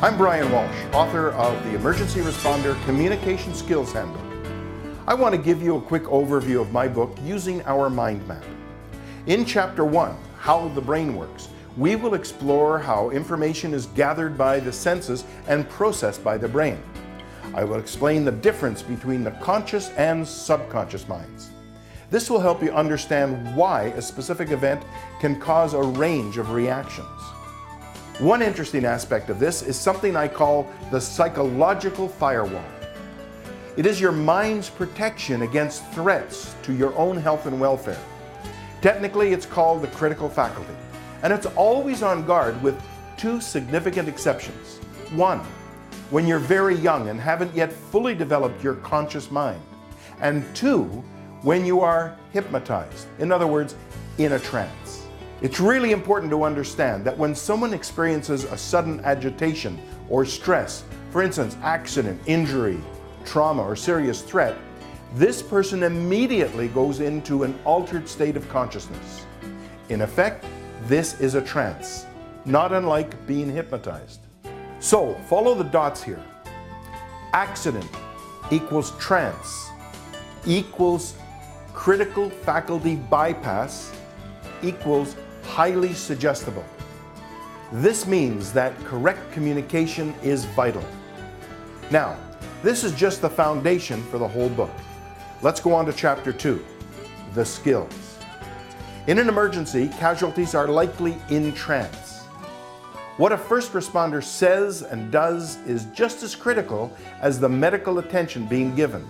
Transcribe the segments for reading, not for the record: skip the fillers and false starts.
I'm Brian Walsh, author of the Emergency Responder Communication Skills Handbook. I want to give you a quick overview of my book using our mind map. In Chapter 1, How the Brain Works, we will explore how information is gathered by the senses and processed by the brain. I will explain the difference between the conscious and subconscious minds. This will help you understand why a specific event can cause a range of reactions. One interesting aspect of this is something I call the psychological firewall. It is your mind's protection against threats to your own health and welfare. Technically, it's called the critical faculty, and it's always on guard with two significant exceptions. One, when you're very young and haven't yet fully developed your conscious mind. And two, when you are hypnotized, in other words, in a trance. It's really important to understand that when someone experiences a sudden agitation or stress, for instance, accident, injury, trauma, or serious threat, this person immediately goes into an altered state of consciousness. In effect, this is a trance, not unlike being hypnotized. So, follow the dots here. Accident equals trance equals critical faculty bypass equals highly suggestible. This means that correct communication is vital. Now, this is just the foundation for the whole book. Let's go on to Chapter 2, the skills. In an emergency, casualties are likely in trance. What a first responder says and does is just as critical as the medical attention being given.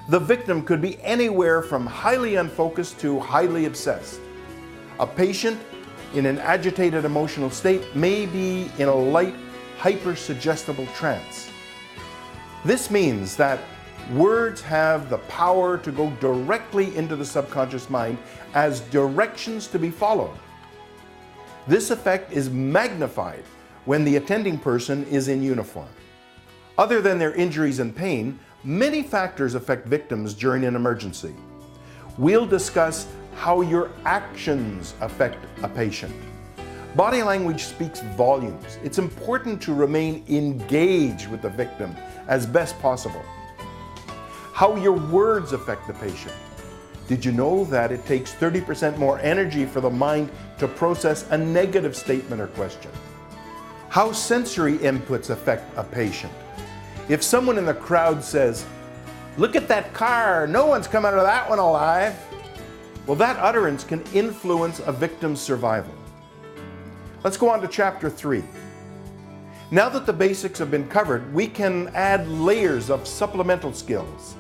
The victim could be anywhere from highly unfocused to highly obsessed. A patient in an agitated emotional state may be in a light, hyper-suggestible trance. This means that words have the power to go directly into the subconscious mind as directions to be followed. This effect is magnified when the attending person is in uniform. Other than their injuries and pain, many factors affect victims during an emergency. We'll discuss how your actions affect a patient. Body language speaks volumes. It's important to remain engaged with the victim as best possible. How your words affect the patient. Did you know that it takes 30% more energy for the mind to process a negative statement or question? How sensory inputs affect a patient. If someone in the crowd says, "Look at that car, no one's come out of that one alive," well, that utterance can influence a victim's survival. Let's go on to Chapter 3. Now that the basics have been covered, we can add layers of supplemental skills.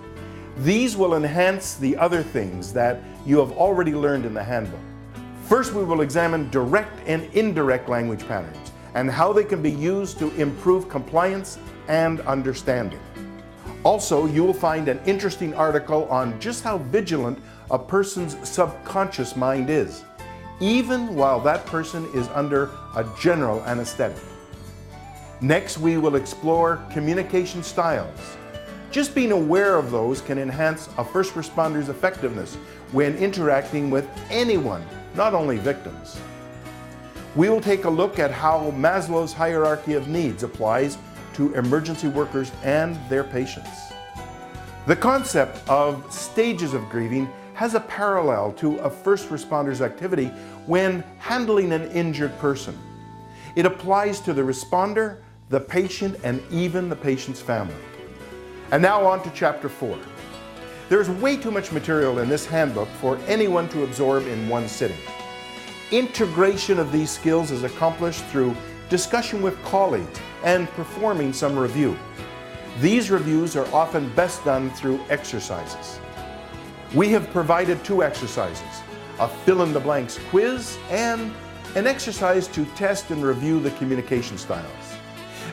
These will enhance the other things that you have already learned in the handbook. First, we will examine direct and indirect language patterns and how they can be used to improve compliance and understanding. Also, you will find an interesting article on just how vigilant a person's subconscious mind is, even while that person is under a general anesthetic. Next, we will explore communication styles. Just being aware of those can enhance a first responder's effectiveness when interacting with anyone, not only victims. We will take a look at how Maslow's hierarchy of needs applies to emergency workers and their patients. The concept of stages of grieving has a parallel to a first responder's activity when handling an injured person. It applies to the responder, the patient, and even the patient's family. And now on to Chapter 4. There's way too much material in this handbook for anyone to absorb in one sitting. Integration of these skills is accomplished through discussion with colleagues and performing some review. These reviews are often best done through exercises. We have provided two exercises, a fill-in-the-blanks quiz and an exercise to test and review the communication styles.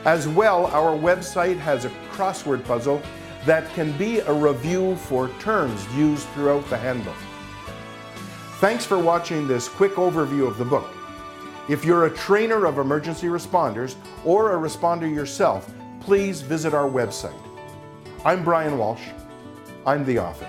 As well, our website has a crossword puzzle that can be a review for terms used throughout the handbook. Thanks for watching this quick overview of the book. If you're a trainer of emergency responders or a responder yourself, please visit our website. I'm Brian Walsh. I'm the author.